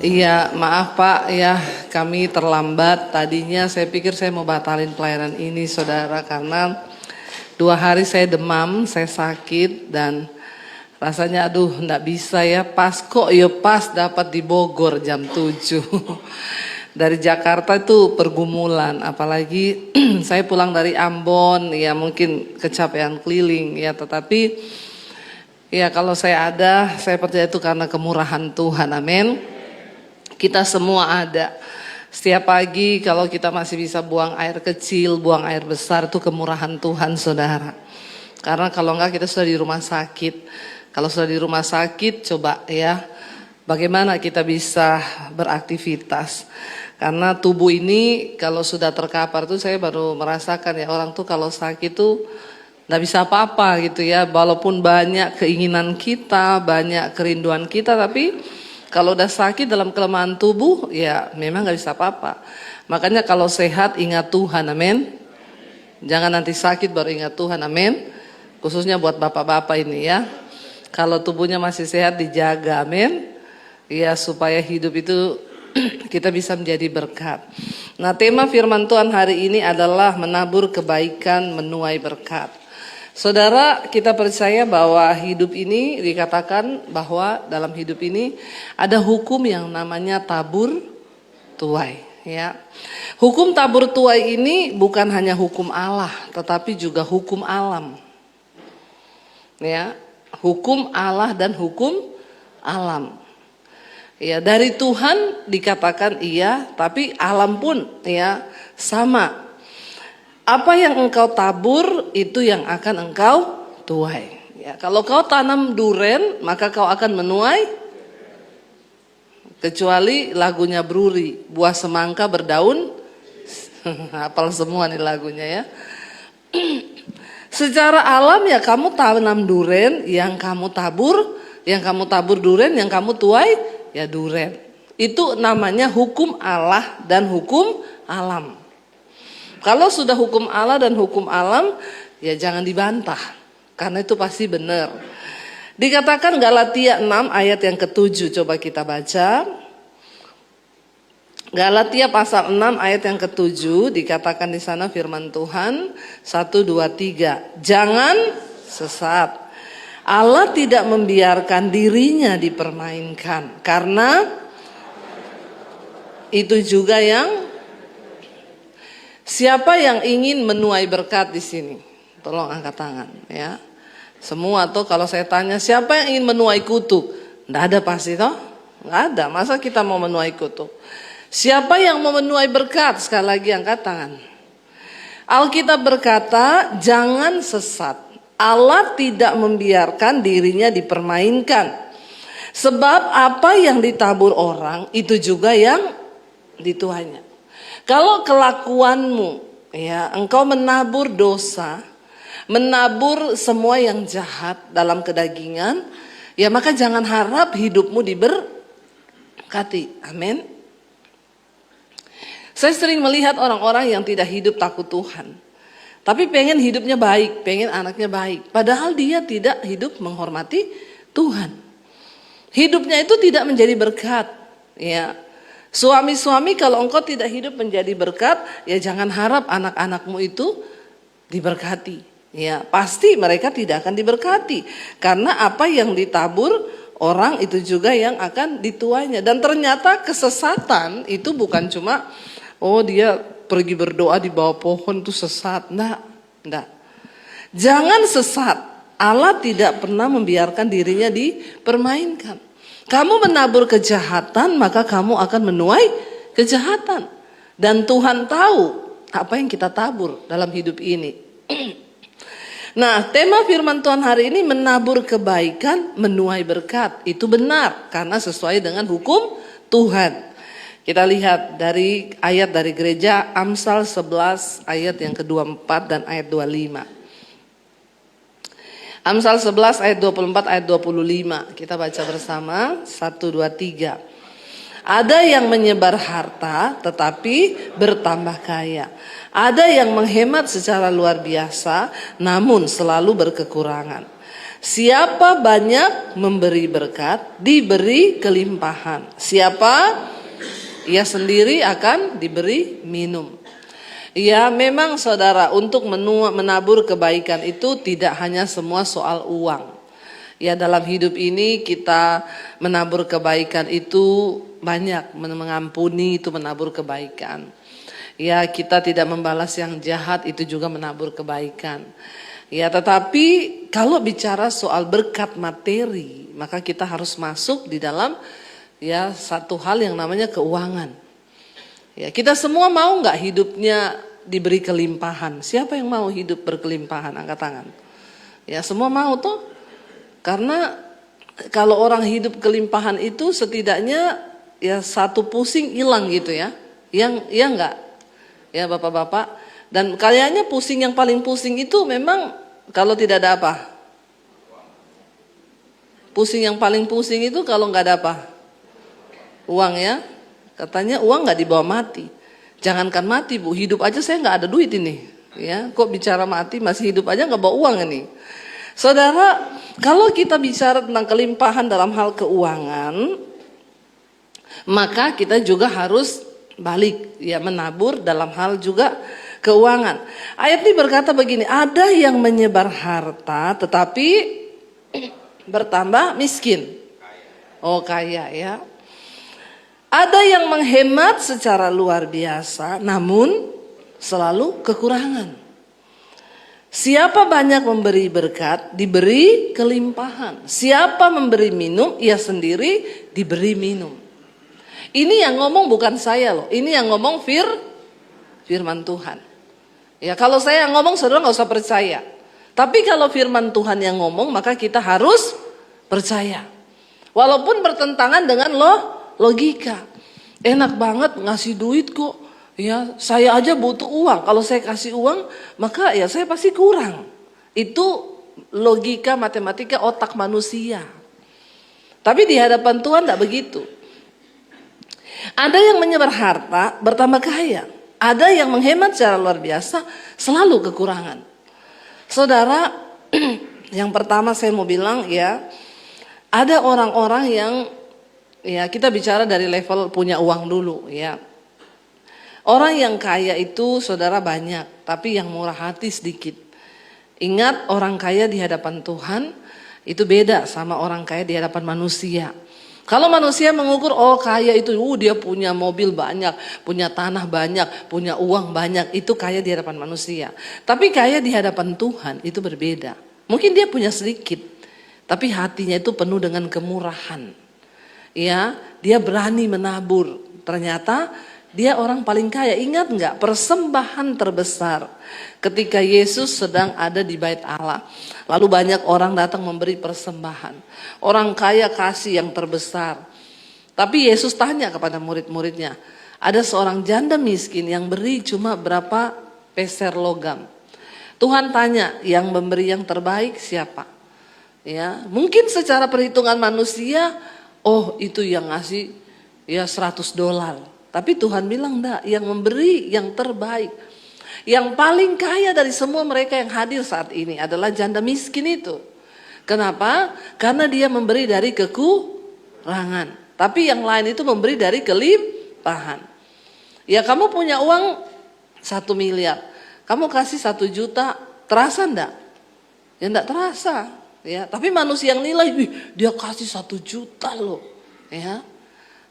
Iya, maaf Pak, ya kami terlambat. Tadinya saya pikir saya mau batalin pelayanan ini, saudara, karena 2 hari saya demam, saya sakit dan rasanya aduh enggak bisa ya. Pas kok ya pas dapat di Bogor jam 7. Dari Jakarta itu pergumulan, apalagi saya pulang dari Ambon, ya mungkin kecapean keliling ya, tetapi ya kalau saya ada, saya percaya itu karena kemurahan Tuhan, amin. Kita semua ada. Setiap pagi kalau kita masih bisa buang air kecil, buang air besar, itu kemurahan Tuhan, saudara. Karena kalau enggak kita sudah di rumah sakit. Kalau sudah di rumah sakit, coba ya, bagaimana kita bisa beraktivitas. Karena tubuh ini kalau sudah terkapar tuh, saya baru merasakan ya, orang tuh kalau sakit tuh nggak bisa apa-apa gitu ya. Walaupun banyak keinginan kita, banyak kerinduan kita, tapi kalau udah sakit dalam kelemahan tubuh, ya memang gak bisa apa-apa. Makanya kalau sehat ingat Tuhan, amin. Jangan nanti sakit baru ingat Tuhan, amin. Khususnya buat bapak-bapak ini ya. Kalau tubuhnya masih sehat dijaga, amin. Ya supaya hidup itu kita bisa menjadi berkat. Nah, tema firman Tuhan hari ini adalah menabur kebaikan menuai berkat. Saudara, kita percaya bahwa hidup ini dikatakan bahwa dalam hidup ini ada hukum yang namanya tabur tuai, ya. Hukum tabur tuai ini bukan hanya hukum Allah, tetapi juga hukum alam. Ya, hukum Allah dan hukum alam. Ya, dari Tuhan dikatakan iya, tapi alam pun ya sama. Apa yang engkau tabur itu yang akan engkau tuai. Ya, kalau kau tanam duren maka kau akan menuai. Kecuali lagunya Bruri, buah semangka berdaun. Hafal semua nih lagunya ya. Secara alam ya kamu tanam duren, yang kamu tabur duren, yang kamu tuai ya duren. Itu namanya hukum Allah dan hukum alam. Kalau sudah hukum Allah dan hukum alam, ya jangan dibantah. Karena itu pasti benar. Dikatakan Galatia 6 ayat yang ke-7, coba kita baca. Galatia pasal 6 ayat yang ke-7, dikatakan di sana firman Tuhan, 1, 2, 3. Jangan sesat. Allah tidak membiarkan dirinya dipermainkan. Karena itu juga yang siapa yang ingin menuai berkat di sini? Tolong angkat tangan ya. Semua tuh kalau saya tanya siapa yang ingin menuai kutuk? Nggak ada pasti toh? Nggak ada. Masa kita mau menuai kutuk? Siapa yang mau menuai berkat? Sekali lagi angkat tangan. Alkitab berkata, jangan sesat. Allah tidak membiarkan dirinya dipermainkan. Sebab apa yang ditabur orang itu juga yang dituainya. Kalau kelakuanmu, ya, engkau menabur dosa, menabur semua yang jahat dalam kedagingan, ya maka jangan harap hidupmu diberkati. Amin. Saya sering melihat orang-orang yang tidak hidup takut Tuhan, tapi pengen hidupnya baik, pengen anaknya baik, padahal dia tidak hidup menghormati Tuhan. Hidupnya itu tidak menjadi berkat, ya. Suami-suami kalau engkau tidak hidup menjadi berkat, ya jangan harap anak-anakmu itu diberkati. Ya, pasti mereka tidak akan diberkati. Karena apa yang ditabur orang itu juga yang akan dituainya. Dan ternyata kesesatan itu bukan cuma oh dia pergi berdoa di bawah pohon itu sesat. Enggak. Jangan sesat. Allah tidak pernah membiarkan dirinya dipermainkan. Kamu menabur kejahatan, maka kamu akan menuai kejahatan. Dan Tuhan tahu apa yang kita tabur dalam hidup ini. Nah, tema firman Tuhan hari ini menabur kebaikan, menuai berkat. Itu benar, karena sesuai dengan hukum Tuhan. Kita lihat dari ayat dari gereja Amsal 11 ayat yang ke-24 dan ayat 25. Amsal 11 ayat 24 ayat 25. Kita baca bersama. 1, 2, 3. Ada yang menyebar harta tetapi bertambah kaya. Ada yang menghemat secara luar biasa namun selalu berkekurangan. Siapa banyak memberi berkat, diberi kelimpahan. Siapa ia sendiri akan diberi minum. Ya memang saudara, untuk menabur kebaikan itu tidak hanya semua soal uang. Ya dalam hidup ini kita menabur kebaikan itu banyak, mengampuni itu menabur kebaikan. Ya kita tidak membalas yang jahat itu juga menabur kebaikan. Ya tetapi kalau bicara soal berkat materi, maka kita harus masuk di dalam ya satu hal yang namanya keuangan. Ya kita semua mau nggak hidupnya diberi kelimpahan? Siapa yang mau hidup berkelimpahan? Angkat tangan. Ya semua mau tuh. Karena kalau orang hidup kelimpahan itu setidaknya ya satu pusing hilang gitu ya. Yang ya enggak? Ya bapak-bapak. Dan kayaknya pusing yang paling pusing itu memang kalau tidak ada apa? Pusing yang paling pusing itu kalau nggak ada apa? Uang ya. Katanya uang nggak dibawa mati. Jangankan mati bu, hidup aja saya nggak ada duit ini. Ya, kok bicara mati masih hidup aja nggak bawa uang ini. Saudara, kalau kita bicara tentang kelimpahan dalam hal keuangan, maka kita juga harus balik ya menabur dalam hal juga keuangan. Ayat ini berkata begini, ada yang menyebar harta tetapi bertambah miskin. Oh kaya ya. Ada yang menghemat secara luar biasa namun selalu kekurangan. Siapa banyak memberi berkat, diberi kelimpahan. Siapa memberi minum, ia sendiri diberi minum. Ini yang ngomong bukan saya loh. Ini yang ngomong firman Tuhan. Ya kalau saya yang ngomong saudara nggak usah percaya. Tapi kalau firman Tuhan yang ngomong maka kita harus percaya. Walaupun bertentangan dengan logika. Enak banget ngasih duit kok. Ya, saya aja butuh uang. Kalau saya kasih uang, maka ya saya pasti kurang. Itu logika matematika otak manusia. Tapi di hadapan Tuhan tidak begitu. Ada yang menyebar harta, bertambah kaya. Ada yang menghemat secara luar biasa, selalu kekurangan. Saudara, yang pertama saya mau bilang ya, ada orang-orang yang ya kita bicara dari level punya uang dulu ya. Orang yang kaya itu saudara banyak, tapi yang murah hati sedikit. Ingat orang kaya di hadapan Tuhan itu beda sama orang kaya di hadapan manusia. Kalau manusia mengukur oh kaya itu dia punya mobil banyak, punya tanah banyak, punya uang banyak, itu kaya di hadapan manusia. Tapi kaya di hadapan Tuhan itu berbeda. Mungkin dia punya sedikit, tapi hatinya itu penuh dengan kemurahan. Ya, dia berani menabur. Ternyata dia orang paling kaya. Ingat nggak persembahan terbesar ketika Yesus sedang ada di bait Allah. Lalu banyak orang datang memberi persembahan. Orang kaya kasih yang terbesar. Tapi Yesus tanya kepada murid-muridnya. Ada seorang janda miskin yang beri cuma berapa peser logam. Tuhan tanya yang memberi yang terbaik siapa? Ya, mungkin secara perhitungan manusia, oh itu yang ngasih ya $100. Tapi Tuhan bilang enggak, yang memberi yang terbaik. Yang paling kaya dari semua mereka yang hadir saat ini adalah janda miskin itu. Kenapa? Karena dia memberi dari kekurangan. Tapi yang lain itu memberi dari kelimpahan. Ya kamu punya uang 1 miliar. Kamu kasih 1 juta, terasa enggak? Ya enggak terasa. Ya, tapi manusia yang nilai, dia kasih 1 juta loh. Ya.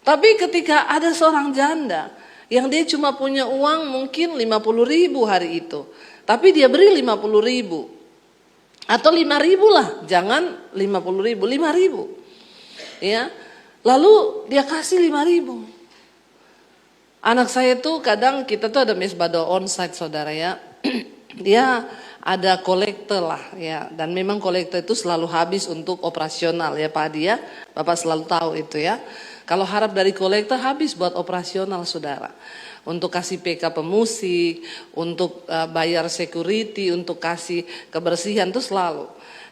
Tapi ketika ada seorang janda yang dia cuma punya uang mungkin 50.000 hari itu. Tapi dia beri 50.000. Atau 5.000 lah, jangan 50.000, 5.000. Ya. Lalu dia kasih 5.000. Anak saya tuh kadang kita tuh ada mesbah doa onsite saudara ya. Dia ada kolektor lah ya. Dan memang kolektor itu selalu habis untuk operasional ya Pak Adi ya. Bapak selalu tahu itu ya. Kalau harap dari kolektor habis buat operasional saudara. Untuk kasih PK pemusik, untuk bayar security, untuk kasih kebersihan itu selalu.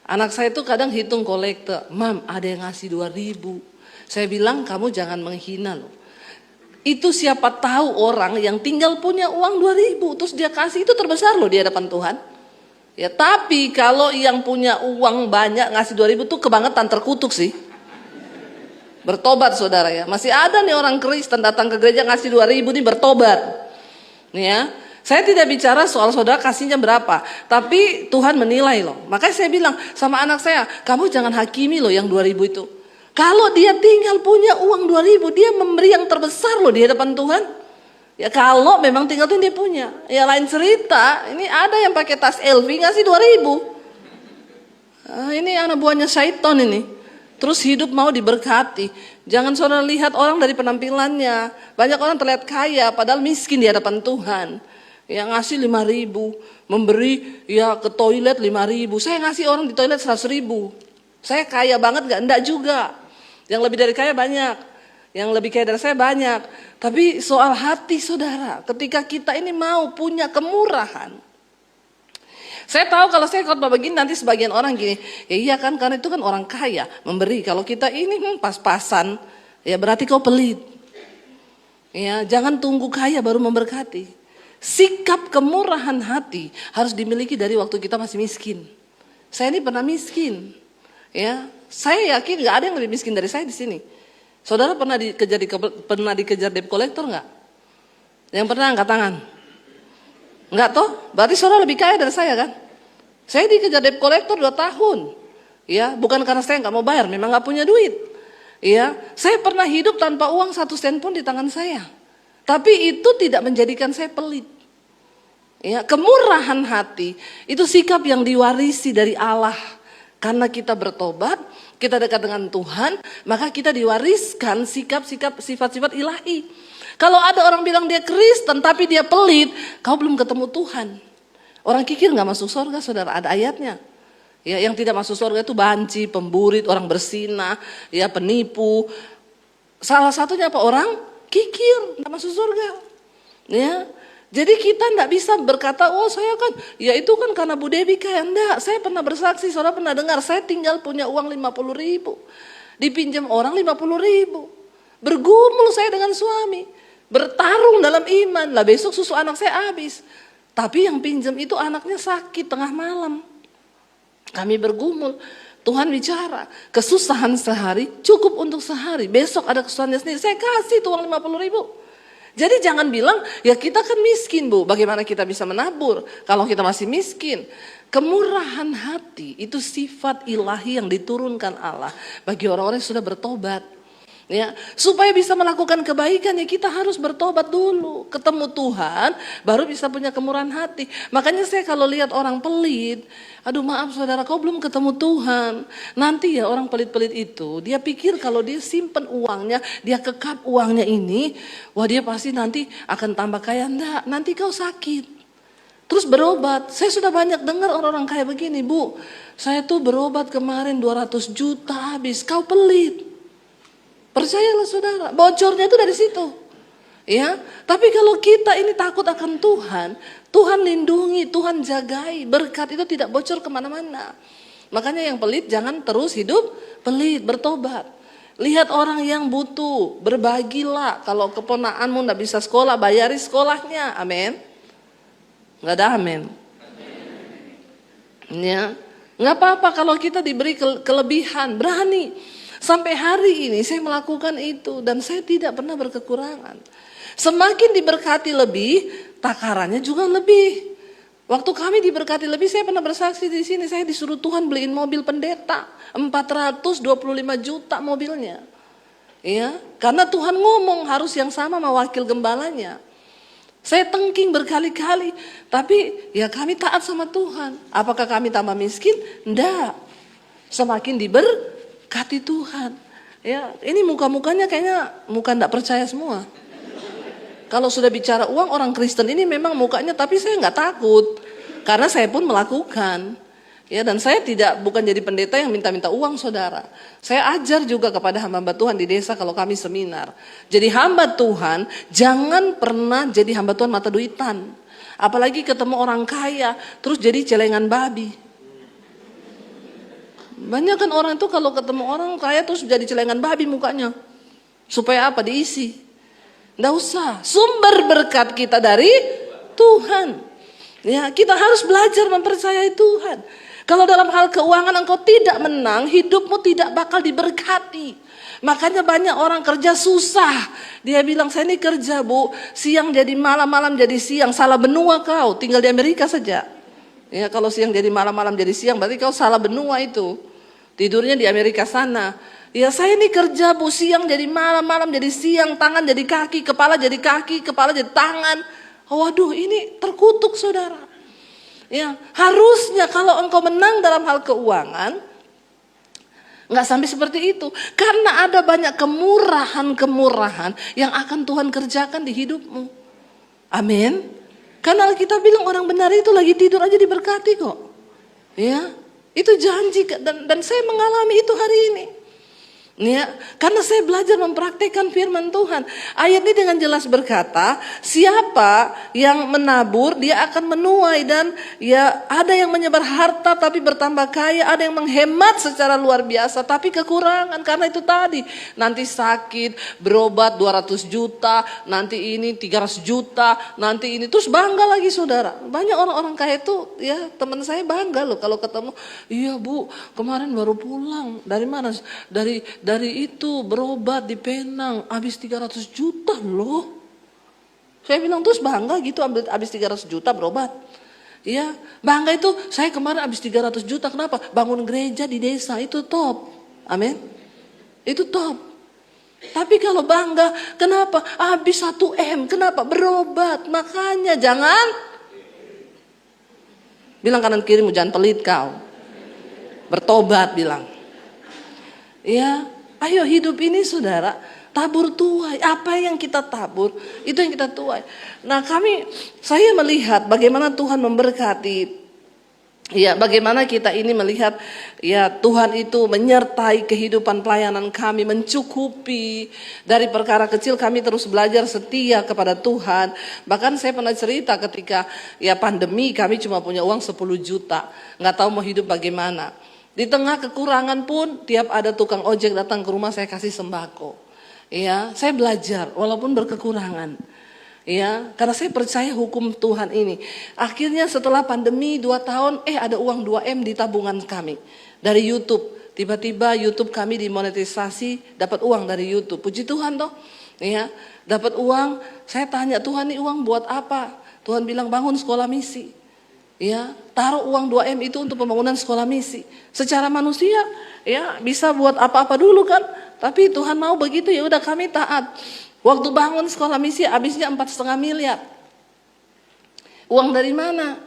Anak saya itu kadang hitung kolektor, Mam ada yang ngasih 2.000. Saya bilang kamu jangan menghina loh. Itu siapa tahu orang yang tinggal punya uang 2.000 terus dia kasih, itu terbesar loh di hadapan Tuhan. Ya, tapi kalau yang punya uang banyak ngasih 2.000 tuh kebangetan, terkutuk sih. Bertobat saudara ya. Masih ada nih orang Kristen datang ke gereja ngasih 2.000 nih bertobat. Nih ya. Saya tidak bicara soal saudara kasihnya berapa, tapi Tuhan menilai loh. Makanya saya bilang sama anak saya, kamu jangan hakimi loh yang 2.000 itu. Kalau dia tinggal punya uang 2.000, dia memberi yang terbesar loh di hadapan Tuhan. Ya kalau memang tinggal tuh dia punya. Ya lain cerita, ini ada yang pakai tas LV ngasih 2.000. Ini anak buahnya syaitan ini. Terus hidup mau diberkati. Jangan saudara lihat orang dari penampilannya. Banyak orang terlihat kaya padahal miskin di hadapan Tuhan. Yang ngasih 5.000, memberi ya ke toilet 5.000. Saya ngasih orang di toilet 100.000. Saya kaya banget gak? Enggak juga. Yang lebih dari kaya banyak. Yang lebih kaya dari saya banyak. Tapi soal hati saudara, ketika kita ini mau punya kemurahan. Saya tahu kalau saya khotbah begini nanti sebagian orang gini, ya iya kan karena itu kan orang kaya memberi. Kalau kita ini pas-pasan, ya berarti kau pelit. Ya, jangan tunggu kaya baru memberkati. Sikap kemurahan hati harus dimiliki dari waktu kita masih miskin. Saya ini pernah miskin. Ya, saya yakin nggak ada yang lebih miskin dari saya di sini. Saudara pernah dikejar debt collector nggak? Yang pernah angkat tangan? Nggak toh? Berarti saudara lebih kaya dari saya kan? Saya dikejar debt collector 2 tahun. Ya, bukan karena saya nggak mau bayar, memang nggak punya duit. Ya, saya pernah hidup tanpa uang 1 sen pun di tangan saya. Tapi itu tidak menjadikan saya pelit. Ya, kemurahan hati itu sikap yang diwarisi dari Allah. Karena kita bertobat, kita dekat dengan Tuhan, maka kita diwariskan sikap-sikap, sifat-sifat ilahi. Kalau ada orang bilang dia Kristen tapi dia pelit, kau belum ketemu Tuhan. Orang kikir gak masuk surga saudara, ada ayatnya. Ya, yang tidak masuk surga itu banci, pemburit, orang bersinah, ya penipu. Salah satunya apa? Orang kikir, gak masuk surga. Ya, jadi kita gak bisa berkata, oh saya kan, ya itu kan karena Bu Dewi kaya. Enggak, saya pernah bersaksi, saudara pernah dengar, saya tinggal punya uang 50.000. Dipinjam orang 50.000. Bergumul saya dengan suami. Bertarung dalam iman, lah besok susu anak saya habis. Tapi yang pinjam itu anaknya sakit tengah malam. Kami bergumul, Tuhan bicara, kesusahan sehari cukup untuk sehari. Besok ada kesusahannya sendiri, saya kasih tuh uang 50.000. Jadi jangan bilang, ya kita kan miskin Bu, bagaimana kita bisa menabur kalau kita masih miskin. Kemurahan hati itu sifat ilahi yang diturunkan Allah bagi orang-orang yang sudah bertobat. Ya, supaya bisa melakukan kebaikan ya kita harus bertobat dulu, ketemu Tuhan baru bisa punya kemurahan hati. Makanya saya kalau lihat orang pelit, aduh maaf saudara kau belum ketemu Tuhan. Nanti ya orang pelit-pelit itu dia pikir kalau dia simpen uangnya, dia kekap uangnya ini, wah dia pasti nanti akan tambah kaya. Enggak, nanti kau sakit. Terus berobat. Saya sudah banyak dengar orang-orang kaya begini, Bu. Saya tuh berobat kemarin 200 juta habis. Kau pelit. Percayalah saudara, bocornya itu dari situ. Ya, tapi kalau kita ini takut akan Tuhan, Tuhan lindungi, Tuhan jagai, berkat itu tidak bocor kemana-mana. Makanya yang pelit jangan terus hidup pelit, bertobat. Lihat orang yang butuh, berbagilah. Kalau keponakanmu nggak bisa sekolah, bayari sekolahnya, amin. Nggak ada amin. Ya, nggak apa-apa kalau kita diberi kelebihan, berani. Sampai hari ini saya melakukan itu dan saya tidak pernah berkekurangan. Semakin diberkati lebih, takarannya juga lebih. Waktu kami diberkati lebih, saya pernah bersaksi di sini, saya disuruh Tuhan beliin mobil pendeta, 425 juta mobilnya. Ya, karena Tuhan ngomong harus yang sama sama wakil gembalanya. Saya tengking berkali-kali, tapi ya kami taat sama Tuhan. Apakah kami tambah miskin? Enggak. Semakin diberkati Tuhan. Ya, ini muka-mukanya kayaknya muka enggak percaya semua. Kalau sudah bicara uang, orang Kristen ini memang mukanya, tapi saya enggak takut. Karena saya pun melakukan. Ya, dan saya bukan jadi pendeta yang minta-minta uang saudara. Saya ajar juga kepada hamba Tuhan di desa kalau kami seminar. Jadi hamba Tuhan jangan pernah jadi hamba Tuhan mata duitan. Apalagi ketemu orang kaya terus jadi celengan babi. Banyak kan orang itu kalau ketemu orang kaya terus jadi celengan babi mukanya. Supaya apa? Diisi. Nggak usah. Sumber berkat kita dari Tuhan. Ya, kita harus belajar mempercayai Tuhan. Kalau dalam hal keuangan engkau tidak menang, hidupmu tidak bakal diberkati. Makanya banyak orang kerja susah. Dia bilang, saya ini kerja bu, siang jadi malam, malam jadi siang. Salah benua kau, tinggal di Amerika saja. Ya, kalau siang jadi malam, malam jadi siang, berarti kau salah benua itu. Tidurnya di Amerika sana. Ya, saya ini kerja bu, siang jadi malam, malam jadi siang. Tangan jadi kaki, kepala jadi kaki, kepala jadi tangan. Waduh, ini terkutuk saudara. Ya, harusnya kalau engkau menang dalam hal keuangan, nggak sampai seperti itu. Karena ada banyak kemurahan-kemurahan yang akan Tuhan kerjakan di hidupmu. Amin. Karena kita bilang orang benar itu lagi tidur aja diberkati kok. Ya, itu janji dan saya mengalami itu hari ini. Ya, karena saya belajar mempraktikkan firman Tuhan. Ayat ini dengan jelas berkata, siapa yang menabur dia akan menuai, dan ya ada yang menyebar harta tapi bertambah kaya, ada yang menghemat secara luar biasa tapi kekurangan. Karena itu tadi, nanti sakit, berobat 200 juta, nanti ini 300 juta, nanti ini terus bangga lagi saudara. Banyak orang-orang kaya itu, ya teman saya bangga loh kalau ketemu, iya bu kemarin baru pulang, dari mana? Dari itu berobat di Penang habis 300 juta loh. Saya bilang terus bangga gitu habis 300 juta berobat. Iya, bangga itu saya kemarin habis 300 juta kenapa? Bangun gereja di desa, itu top. Amin. Itu top. Tapi kalau bangga, kenapa? Habis 1 M, kenapa? Berobat. Makanya jangan bilang kanan kirimu, jangan pelit kau. Bertobat bilang. Ya, ayo hidup ini saudara, tabur tuai. Apa yang kita tabur, itu yang kita tuai. Nah saya melihat bagaimana Tuhan memberkati. Ya, bagaimana kita ini melihat ya Tuhan itu menyertai kehidupan pelayanan kami, mencukupi. Dari perkara kecil kami terus belajar setia kepada Tuhan. Bahkan saya pernah cerita ketika ya pandemi kami cuma punya uang 10 juta. Nggak tahu mau hidup bagaimana. Di tengah kekurangan pun tiap ada tukang ojek datang ke rumah saya kasih sembako. Ya, saya belajar walaupun berkekurangan. Ya, karena saya percaya hukum Tuhan ini. Akhirnya setelah pandemi 2 tahun, ada uang 2 M di tabungan kami dari YouTube. Tiba-tiba YouTube kami dimonetisasi, dapat uang dari YouTube. Puji Tuhan toh. Ya, dapat uang. Saya tanya, Tuhan ini uang buat apa? Tuhan bilang bangun sekolah misi. Ya, taruh uang 2 M itu untuk pembangunan sekolah misi. Secara manusia ya bisa buat apa-apa dulu kan. Tapi Tuhan mau begitu, ya udah kami taat. Waktu bangun sekolah misi habisnya 4,5 miliar. Uang dari mana?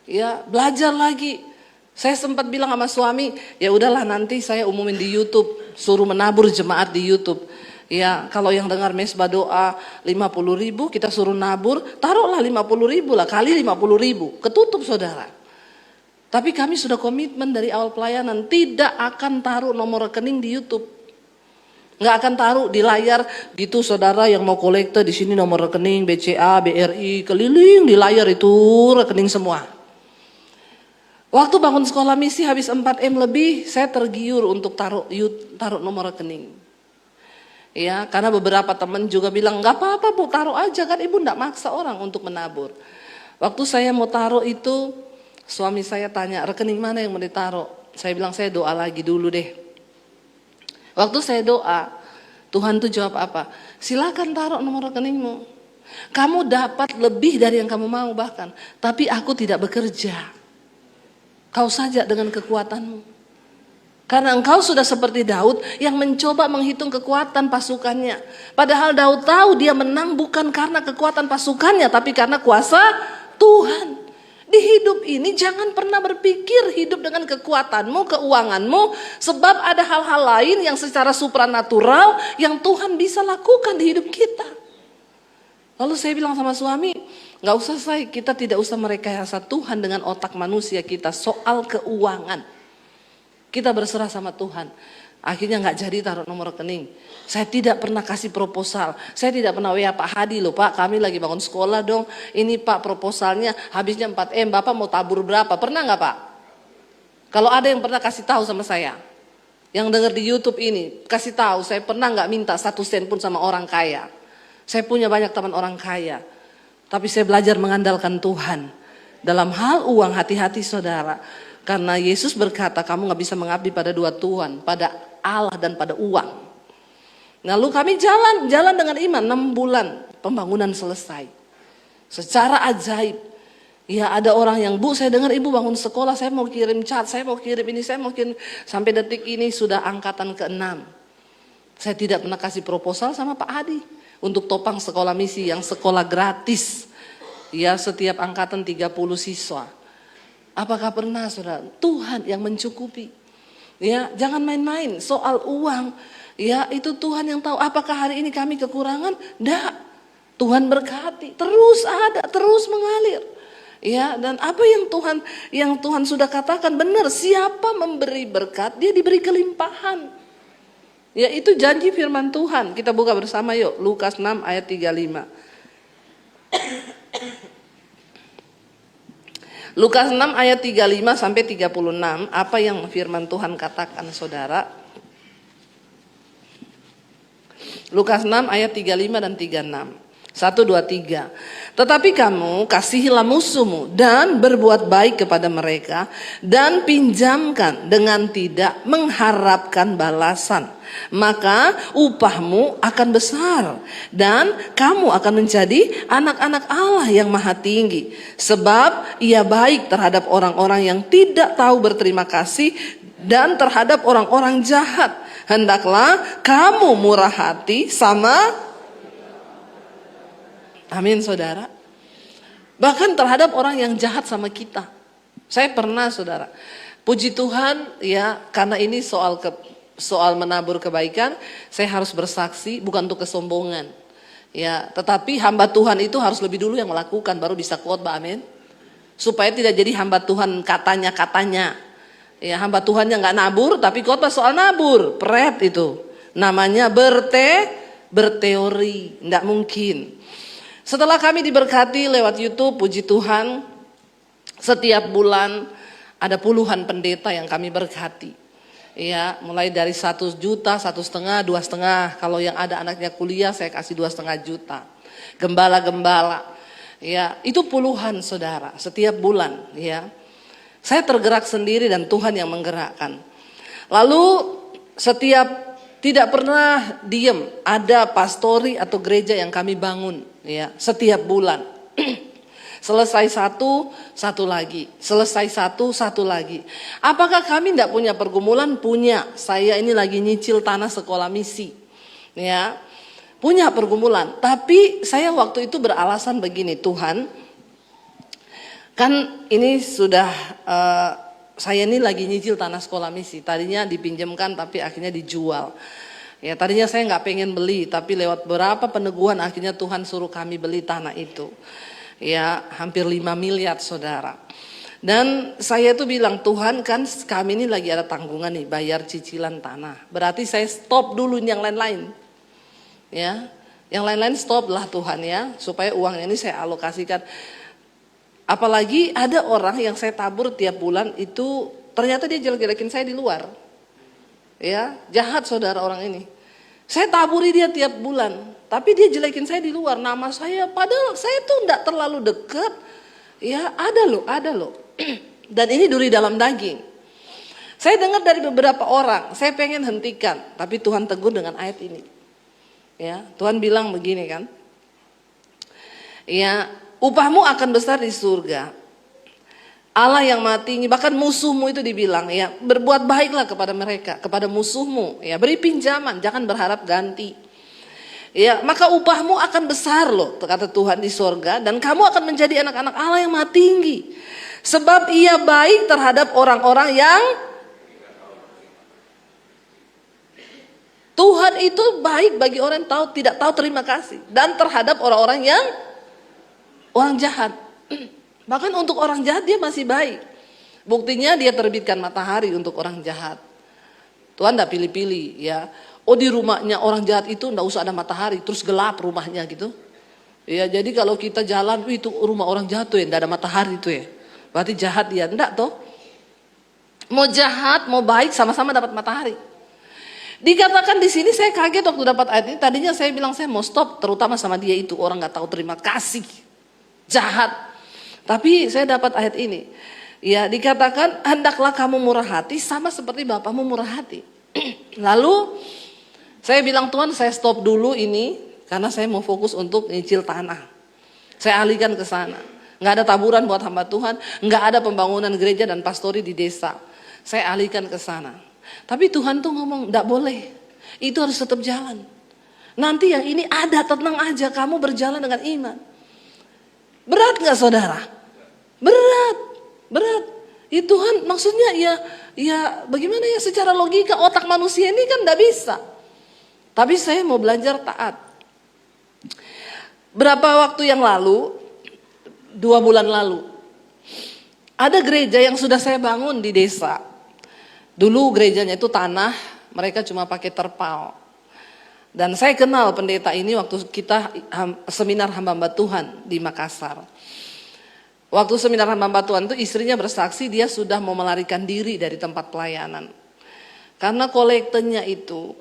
Ya, belajar lagi. Saya sempat bilang sama suami, ya udahlah nanti saya umumin di YouTube, suruh menabur jemaat di YouTube. Ya, kalau yang dengar mesbah doa 50.000, kita suruh nabur, taruhlah 50.000 lah, kali 50.000, ketutup saudara. Tapi kami sudah komitmen dari awal pelayanan, tidak akan taruh nomor rekening di YouTube. Nggak akan taruh di layar gitu saudara yang mau kolektor di sini nomor rekening BCA, BRI, keliling di layar itu rekening semua. Waktu bangun sekolah misi habis 4 M lebih, saya tergiur untuk taruh nomor rekening. Ya, karena beberapa teman juga bilang nggak apa-apa bu, taruh aja kan, ibu nggak maksa orang untuk menabur. Waktu saya mau taruh itu, suami saya tanya rekening mana yang mau ditaruh. Saya bilang saya doa lagi dulu deh. Waktu saya doa, Tuhan tuh jawab apa? Silakan taruh nomor rekeningmu. Kamu dapat lebih dari yang kamu mau bahkan, tapi aku tidak bekerja. Kau saja dengan kekuatanmu. Karena engkau sudah seperti Daud yang mencoba menghitung kekuatan pasukannya. Padahal Daud tahu dia menang bukan karena kekuatan pasukannya, tapi karena kuasa Tuhan. Di hidup ini jangan pernah berpikir hidup dengan kekuatanmu, keuanganmu. Sebab ada hal-hal lain yang secara supranatural yang Tuhan bisa lakukan di hidup kita. Lalu saya bilang sama suami, gak usah kita tidak usah merekayasa Tuhan dengan otak manusia kita soal keuangan. Kita berserah sama Tuhan. Akhirnya gak jadi taruh nomor rekening. Saya tidak pernah kasih proposal. Saya tidak pernah WA Pak Hadi loh Pak, kami lagi bangun sekolah dong. Ini Pak proposalnya habisnya 4 M, Bapak mau tabur berapa? Pernah gak Pak? Kalau ada yang pernah kasih tahu sama saya, yang dengar di YouTube ini, kasih tahu. Saya pernah gak minta 1 sen pun sama orang kaya. Saya punya banyak teman orang kaya. Tapi saya belajar mengandalkan Tuhan. Dalam hal uang, hati-hati saudara. Karena Yesus berkata, kamu gak bisa mengabdi pada dua Tuhan, pada Allah dan pada uang. Lalu kami jalan dengan iman, 6 bulan pembangunan selesai. Secara ajaib. Ya ada orang yang, Bu saya dengar ibu bangun sekolah, saya mau kirim cat, saya mau kirim ini, saya mau kirim. Sampai detik ini sudah angkatan ke-6. Saya tidak pernah kasih proposal sama Pak Adi untuk topang sekolah misi yang sekolah gratis. Ya setiap angkatan 30 siswa. Apakah pernah saudara? Tuhan yang mencukupi. Ya jangan main-main soal uang. Ya itu Tuhan yang tahu. Apakah hari ini kami kekurangan? Tidak. Tuhan berkati. Terus ada, terus mengalir. Ya dan apa yang Tuhan sudah katakan benar. Siapa memberi berkat, dia diberi kelimpahan. Ya itu janji firman Tuhan. Kita buka bersama yuk. Lukas 6 ayat 35. Lukas 6 ayat 35 sampai 36. Apa yang firman Tuhan katakan saudara? Lukas 6 ayat 35 dan 36. 1, 2, 3. Tetapi kamu kasihilah musuhmu dan berbuat baik kepada mereka dan pinjamkan dengan tidak mengharapkan balasan. Maka upahmu akan besar dan kamu akan menjadi anak-anak Allah yang maha tinggi. Sebab ia baik terhadap orang-orang yang tidak tahu berterima kasih dan terhadap orang-orang jahat. Hendaklah kamu murah hati sama amin saudara. Bahkan terhadap orang yang jahat sama kita. Saya pernah saudara. Puji Tuhan ya karena ini soal menabur kebaikan. Saya harus bersaksi bukan untuk kesombongan. Ya, tetapi hamba Tuhan itu harus lebih dulu yang melakukan baru bisa khotbah amin. Supaya tidak jadi hamba Tuhan katanya. Ya hamba Tuhan yang gak nabur tapi khotbah soal nabur. Pret itu. Namanya berteori. Tidak mungkin. Setelah kami diberkati lewat YouTube, puji Tuhan, setiap bulan ada puluhan pendeta yang kami berkati. Ya, mulai dari 1 juta, 1,5, 2,5. Kalau yang ada anaknya kuliah, saya kasih 2,5 juta. Gembala-gembala, ya itu puluhan saudara, setiap bulan. Ya, saya tergerak sendiri dan Tuhan yang menggerakkan. Lalu tidak pernah diem, ada pastori atau gereja yang kami bangun ya setiap bulan. Selesai satu lagi. Selesai satu lagi. Apakah kami tidak punya pergumulan? Punya. Saya ini lagi nyicil tanah sekolah misi. Ya. Punya pergumulan. Tapi saya waktu itu beralasan begini, Tuhan kan ini sudah saya ini lagi nyicil tanah sekolah misi. Tadinya dipinjamkan tapi akhirnya dijual. Ya tadinya saya nggak pengen beli, tapi lewat beberapa peneguhan akhirnya Tuhan suruh kami beli tanah itu. Ya hampir 5 miliar saudara. Dan saya tuh bilang, Tuhan kan kami ini lagi ada tanggungan nih bayar cicilan tanah. Berarti saya stop dulu yang lain-lain. Ya, yang lain-lain stop lah Tuhan ya, supaya uang ini saya alokasikan. Apalagi ada orang yang saya tabur tiap bulan itu ternyata dia jelek-jelekin saya di luar. Ya, jahat saudara orang ini. Saya taburi dia tiap bulan, tapi dia jelekin saya di luar, nama saya padahal saya tuh enggak terlalu dekat. Ya, ada loh. Dan ini duri dalam daging. Saya dengar dari beberapa orang, saya pengen hentikan, tapi Tuhan tegur dengan ayat ini. Ya, Tuhan bilang begini kan. Ya, upahmu akan besar di surga. Allah yang maha tinggi, bahkan musuhmu itu dibilang ya, berbuat baiklah kepada mereka, kepada musuhmu, ya, beri pinjaman, jangan berharap ganti. Ya, maka upahmu akan besar loh, kata Tuhan di surga, dan kamu akan menjadi anak-anak Allah yang maha tinggi. Sebab ia baik terhadap orang-orang yang Tuhan itu baik bagi orang yang tidak tahu terima kasih, dan terhadap orang-orang yang orang jahat. Bahkan untuk orang jahat dia masih baik. Buktinya dia terbitkan matahari untuk orang jahat. Tuhan tidak pilih-pilih ya. Oh di rumahnya orang jahat itu tidak usah ada matahari, terus gelap rumahnya gitu. Ya jadi kalau kita jalan, itu rumah orang jahat tuh ya, tidak ada matahari tuh ya. Berarti jahat dia, enggak toh. Mau jahat, mau baik sama-sama dapat matahari. Dikatakan di sini saya kaget waktu dapat ayat ini. Tadinya saya bilang saya mau stop, terutama sama dia itu orang nggak tahu terima kasih, jahat. Tapi saya dapat ayat ini. Ya, dikatakan hendaklah kamu murah hati sama seperti Bapamu murah hati. Lalu saya bilang, Tuhan, saya stop dulu ini karena saya mau fokus untuk nyicil tanah. Saya alihkan ke sana. Nggak ada taburan buat hamba Tuhan, nggak ada pembangunan gereja dan pastori di desa. Saya alihkan ke sana. Tapi Tuhan tuh ngomong, nggak boleh. Itu harus tetap jalan. Nanti yang ini ada, tenang aja, kamu berjalan dengan iman. Berat nggak saudara? Berat. Ya Tuhan, maksudnya ya bagaimana ya, secara logika otak manusia ini kan nggak bisa. Tapi saya mau belajar taat. Berapa waktu yang lalu, 2 bulan lalu, ada gereja yang sudah saya bangun di desa. Dulu gerejanya itu tanah, mereka cuma pakai terpal. Dan saya kenal pendeta ini waktu kita seminar hamba-hamba Tuhan di Makassar. Waktu seminar hamba-hamba Tuhan itu istrinya bersaksi dia sudah mau melarikan diri dari tempat pelayanan. Karena kolektenya itu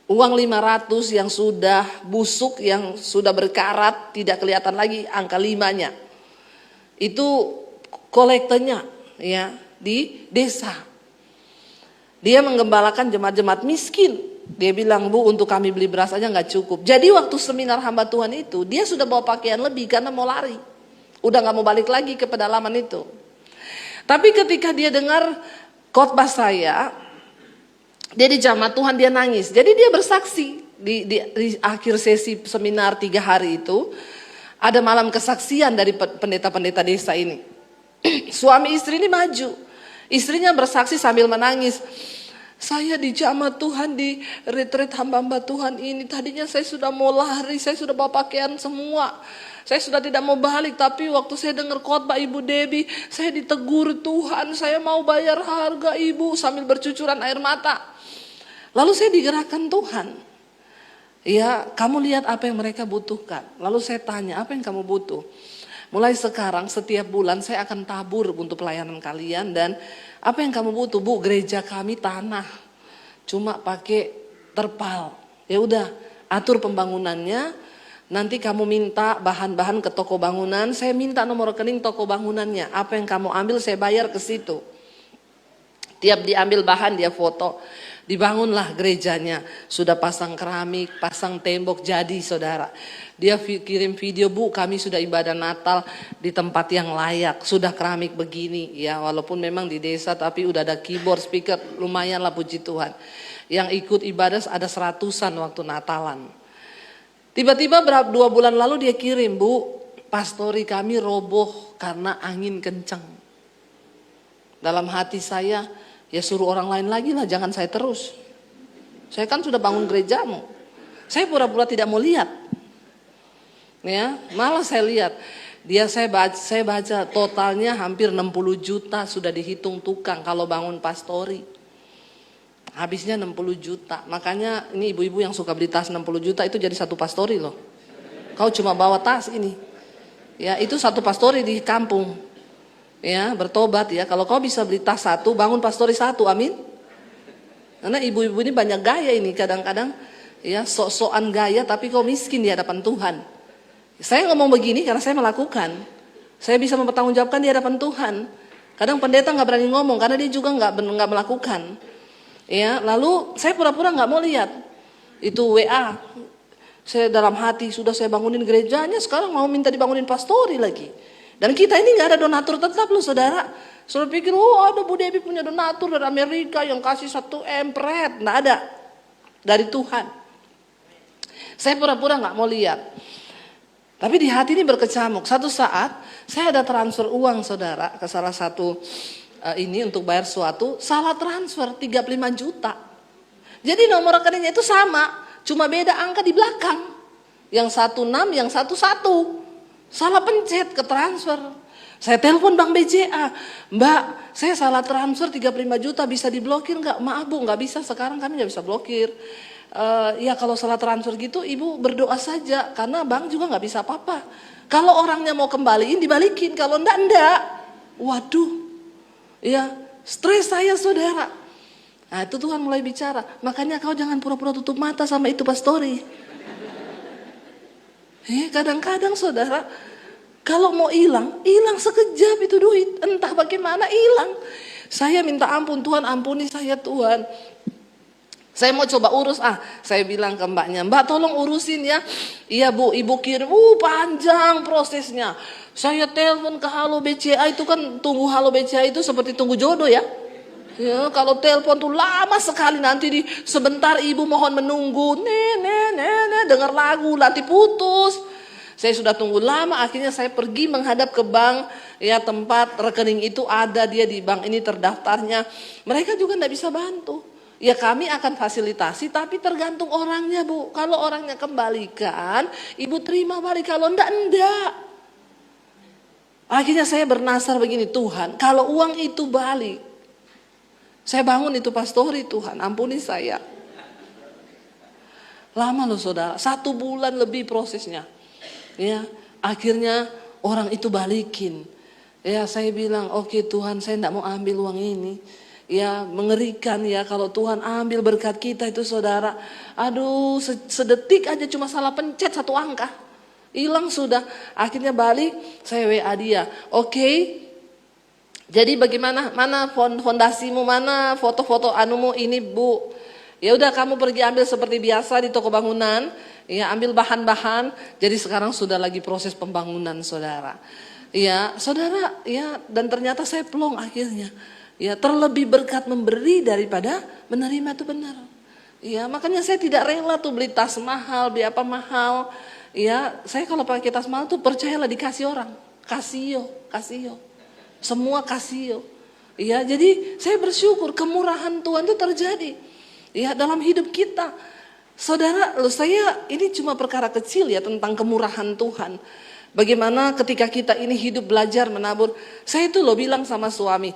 uang 500 yang sudah busuk, yang sudah berkarat, tidak kelihatan lagi angka 5-nya. Itu kolektenya ya di desa. Dia menggembalakan jemaat-jemaat miskin. Dia bilang, Bu, untuk kami beli beras aja nggak cukup. Jadi waktu seminar hamba Tuhan itu, dia sudah bawa pakaian lebih karena mau lari. Udah nggak mau balik lagi ke pedalaman itu. Tapi ketika dia dengar khotbah saya, dia di jamaah Tuhan, dia nangis. Jadi dia bersaksi di akhir sesi seminar 3 hari itu. Ada malam kesaksian dari pendeta-pendeta desa ini. Suami istri ini maju. Istrinya bersaksi sambil menangis. Saya di jamaah Tuhan, di retreat hamba-hamba Tuhan ini. Tadinya saya sudah mau lari, saya sudah bawa pakaian semua. Saya sudah tidak mau balik, tapi waktu saya dengar khotbah Ibu Debbie, saya ditegur Tuhan, saya mau bayar harga Ibu, sambil bercucuran air mata. Lalu saya digerakkan Tuhan. Ya, kamu lihat apa yang mereka butuhkan. Lalu saya tanya, apa yang kamu butuh? Mulai sekarang setiap bulan saya akan tabur untuk pelayanan kalian. Dan apa yang kamu butuh? Bu, gereja kami tanah, cuma pakai terpal. Ya udah, atur pembangunannya. Nanti kamu minta bahan-bahan ke toko bangunan, saya minta nomor rekening toko bangunannya. Apa yang kamu ambil saya bayar ke situ. Tiap diambil bahan dia foto. Dibangunlah gerejanya, sudah pasang keramik, pasang tembok, jadi saudara. Dia kirim video, Bu, kami sudah ibadah Natal di tempat yang layak, sudah keramik begini. Ya, walaupun memang di desa tapi udah ada keyboard, speaker, lumayan lah puji Tuhan. Yang ikut ibadah ada 100-an waktu Natalan. Tiba-tiba 2 bulan lalu dia kirim, Bu, pastori kami roboh karena angin kencang. Dalam hati saya, ya suruh orang lain lagi lah, jangan saya terus. Saya kan sudah bangun gerejamu. Saya pura-pura tidak mau lihat. Ya, malah saya lihat. Saya baca totalnya hampir 60 juta sudah dihitung tukang kalau bangun pastori. Habisnya 60 juta. Makanya ini ibu-ibu yang suka beli tas 60 juta itu jadi satu pastori loh. Kau cuma bawa tas ini. Ya, itu satu pastori di kampung. Ya, bertobat ya. Kalau kau bisa beli tas 1, bangun pastori 1, amin. Karena ibu-ibu ini banyak gaya ini, kadang-kadang ya sok-sokan gaya tapi kau miskin di hadapan Tuhan. Saya ngomong begini karena saya melakukan. Saya bisa mempertanggungjawabkan di hadapan Tuhan. Kadang pendeta nggak berani ngomong karena dia juga nggak melakukan. Ya, lalu saya pura-pura nggak mau lihat. Itu WA. Saya dalam hati sudah saya bangunin gerejanya, sekarang mau minta dibangunin pastori lagi. Dan kita ini nggak ada donatur tetap loh saudara. Saudara pikir, oh ada Bu Debbie punya donatur dari Amerika yang kasih 1 M pret. Nggak ada. Dari Tuhan. Saya pura-pura nggak mau lihat. Tapi di hati ini berkecamuk. Satu saat saya ada transfer uang saudara ke salah satu ini untuk bayar suatu. Salah transfer 35 juta. Jadi nomor rekeningnya itu sama. Cuma beda angka di belakang. Yang 16, yang 11. Salah pencet ke transfer. Saya telepon Bank BCA. Mbak, saya salah transfer 35 juta, bisa diblokir nggak? Maaf Bu, nggak bisa, sekarang kami nggak bisa blokir. Ya kalau salah transfer gitu ibu berdoa saja. Karena bank juga nggak bisa apa-apa. Kalau orangnya mau kembaliin dibalikin, kalau enggak. Waduh, ya stres saya saudara. Nah itu Tuhan mulai bicara. Makanya kau jangan pura-pura tutup mata sama itu pastori. Kadang-kadang saudara, Kalau mau hilang, hilang sekejap itu duit. Entah bagaimana hilang. Saya minta ampun, Tuhan ampuni saya Tuhan. Saya mau coba urus, saya bilang ke mbaknya, Mbak tolong urusin ya. Iya Bu, ibu kirim, panjang prosesnya. Saya telepon ke Halo BCA, itu kan tunggu Halo BCA itu seperti tunggu jodoh ya. Ya, kalau telepon tuh lama sekali, nanti sebentar ibu mohon menunggu, dengar lagu, nanti putus. Saya sudah tunggu lama, akhirnya saya pergi menghadap ke bank, ya tempat rekening itu ada, dia di bank ini terdaftarnya. Mereka juga tidak bisa bantu. Ya kami akan fasilitasi, tapi tergantung orangnya Bu. Kalau orangnya kembalikan, ibu terima balik. Kalau enggak. Akhirnya saya bernasar begini, Tuhan kalau uang itu balik, saya bangun itu pastori, Tuhan ampuni saya. Lama loh saudara, 1 bulan lebih prosesnya. Ya, akhirnya orang itu balikin. Ya saya bilang, oke Tuhan saya tidak mau ambil uang ini. Ya mengerikan ya kalau Tuhan ambil berkat kita itu saudara. Aduh sedetik aja cuma salah pencet 1 angka. Hilang sudah. Akhirnya balik saya WA dia. Oke. Jadi bagaimana? Mana fondasimu? Mana foto-foto anumu ini Bu? Ya udah kamu pergi ambil seperti biasa di toko bangunan. Ya ambil bahan-bahan. Jadi sekarang sudah lagi proses pembangunan saudara. Ya saudara ya, dan ternyata saya plong akhirnya. Ya terlebih berkat memberi daripada menerima itu benar. Ya makanya saya tidak rela tuh beli tas mahal, beli apa mahal. Ya saya kalau pakai tas mahal tuh percayalah dikasih orang. Kasio. Semua kasio. Ya jadi saya bersyukur kemurahan Tuhan itu terjadi. Ya dalam hidup kita. Saudara, saya ini cuma perkara kecil ya tentang kemurahan Tuhan. Bagaimana ketika kita ini hidup belajar menabur. Saya tuh bilang sama suami,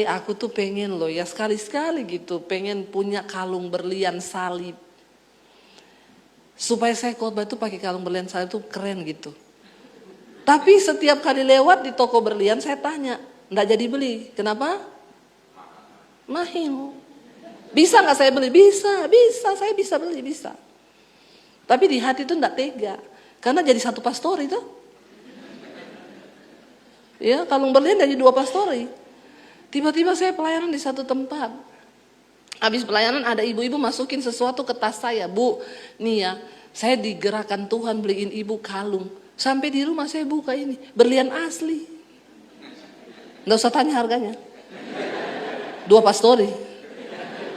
aku tuh pengen ya sekali-sekali gitu, pengen punya kalung berlian salib. Supaya saya khotbah itu pakai kalung berlian salib tuh keren gitu. Tapi setiap kali lewat di toko berlian saya tanya, enggak jadi beli. Kenapa? Mahal. Bisa nggak saya beli? Bisa, saya bisa beli, bisa. Tapi di hati itu enggak tega. Karena jadi 1 pastor itu. Ya, kalung berlian jadi 2 pastori. Tiba-tiba saya pelayanan di satu tempat. Habis pelayanan ada ibu-ibu masukin sesuatu ke tas saya. Bu, nih ya, saya digerakkan Tuhan beliin ibu kalung. Sampai di rumah saya buka ini, berlian asli. Nggak usah tanya harganya. 2 pastori.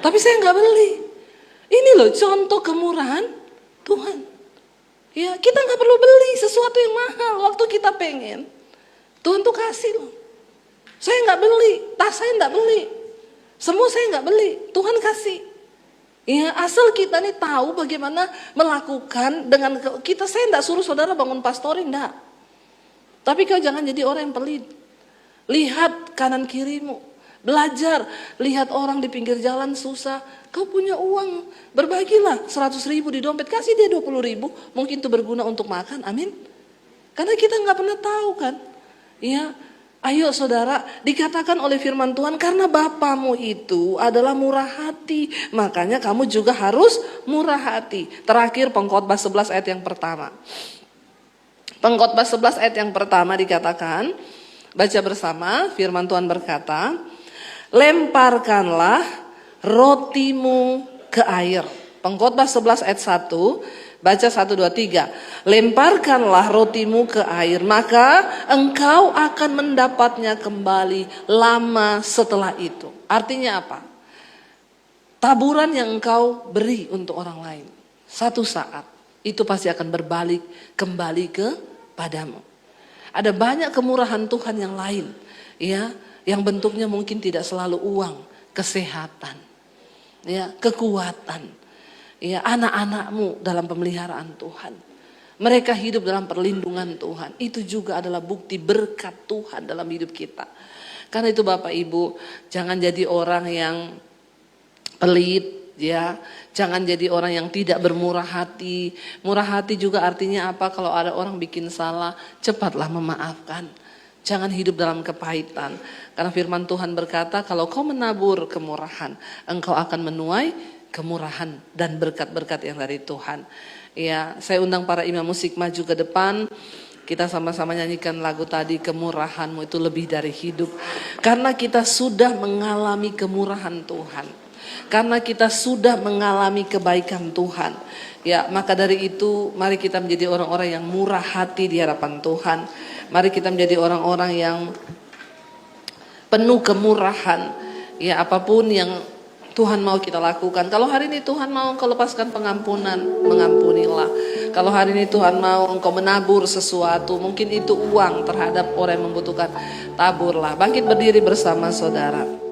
Tapi saya nggak beli. Ini loh contoh kemurahan Tuhan. Ya, kita nggak perlu beli sesuatu yang mahal waktu kita pengen. Tuhan tuh kasih loh. Saya nggak beli, tas saya nggak beli, semua saya nggak beli, Tuhan kasih. Ya asal kita nih tahu bagaimana melakukan dengan kita. Saya nggak suruh saudara bangun pastori, enggak. Tapi kau jangan jadi orang yang pelit. Lihat kanan kirimu, belajar. Lihat orang di pinggir jalan susah, kau punya uang, berbagilah 100.000 di dompet, kasih dia 20.000, mungkin itu berguna untuk makan, amin. Karena kita nggak pernah tahu kan. Ya, ayo saudara, dikatakan oleh firman Tuhan, karena Bapamu itu adalah murah hati, makanya kamu juga harus murah hati. Terakhir Pengkhotbah 11 ayat yang pertama. Pengkhotbah 11 ayat yang pertama dikatakan, baca bersama, firman Tuhan berkata, lemparkanlah rotimu ke air. Pengkhotbah 11 ayat 1. Baca 1, 2, 3. Lemparkanlah rotimu ke air, maka engkau akan mendapatnya kembali lama setelah itu. Artinya apa? Taburan yang engkau beri untuk orang lain, satu saat itu pasti akan berbalik kembali kepadamu. Ada banyak kemurahan Tuhan yang lain, ya, yang bentuknya mungkin tidak selalu uang, kesehatan, ya, kekuatan. Ya, anak-anakmu dalam pemeliharaan Tuhan. Mereka hidup dalam perlindungan Tuhan. Itu juga adalah bukti berkat Tuhan dalam hidup kita. Karena itu Bapak Ibu, jangan jadi orang yang pelit, ya. Jangan jadi orang yang tidak bermurah hati. Murah hati juga artinya apa? Kalau ada orang bikin salah, cepatlah memaafkan. Jangan hidup dalam kepahitan. Karena firman Tuhan berkata, kalau kau menabur kemurahan, engkau akan menuai kemurahan dan berkat-berkat yang dari Tuhan. Ya, saya undang para imam musik maju ke depan. Kita sama-sama nyanyikan lagu tadi, kemurahan-Mu itu lebih dari hidup. Karena kita sudah mengalami kemurahan Tuhan. Karena kita sudah mengalami kebaikan Tuhan. Ya, maka dari itu mari kita menjadi orang-orang yang murah hati di hadapan Tuhan. Mari kita menjadi orang-orang yang penuh kemurahan. Ya, apapun yang Tuhan mau kita lakukan. Kalau hari ini Tuhan mau engkau lepaskan pengampunan, mengampunilah. Kalau hari ini Tuhan mau engkau menabur sesuatu, mungkin itu uang terhadap orang yang membutuhkan, taburlah. Bangkit berdiri bersama saudara.